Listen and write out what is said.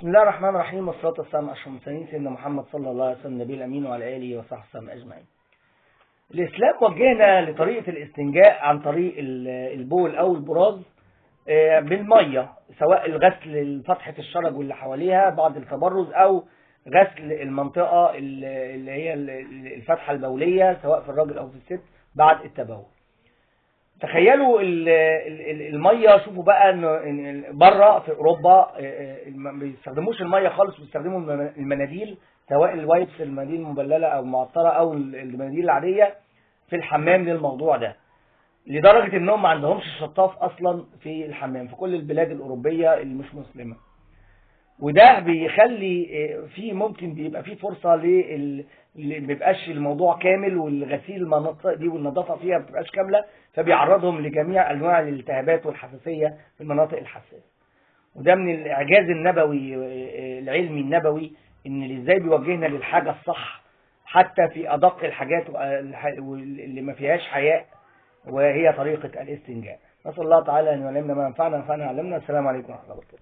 بسم الله الرحمن الرحيم، والصلاة والسلام على أشرف المرسلين سيدنا محمد صلى الله عليه وسلم النبي الأمين وعلى آله وصحبه وسلم أجمعين. الإسلام وجهنا لطريقة الاستنجاء عن طريق البول أو البراز بالمية، سواء الغسل فتحة الشرج واللي حواليها بعد التبرز، أو غسل المنطقة اللي هي الفتحة البولية سواء في الراجل أو في الست بعد التبول. تخيلوا المية، شوفوا بقى ان بره في اوروبا ما بيستخدموش المية خالص، بيستخدموا المناديل، سواء الوايبس المناديل المبللة او المعطرة او المناديل العادية في الحمام للموضوع ده، لدرجة انهم ما عندهمش شطاف اصلا في الحمام في كل البلاد الاوروبية اللي مش مسلمة. وده بيخلي ممكن بيبقى فيه فرصة اللي بيبقاش الموضوع كامل، والغسيل المناطق دي والنظافة فيها ما بتبقاش كاملة، فبيعرضهم لجميع انواع الالتهابات والحساسية في المناطق الحساسة. وده من الاعجاز النبوي العلمي النبوي، ان ازاي بيوجهنا للحاجة الصح حتى في ادق الحاجات اللي ما فيهاش حياء، وهي طريقة الاستنجاء. نسأل الله تعالى ان يعلمنا ما ينفعنا وينفعنا علمنا. السلام عليكم ورحمة الله وبركاته.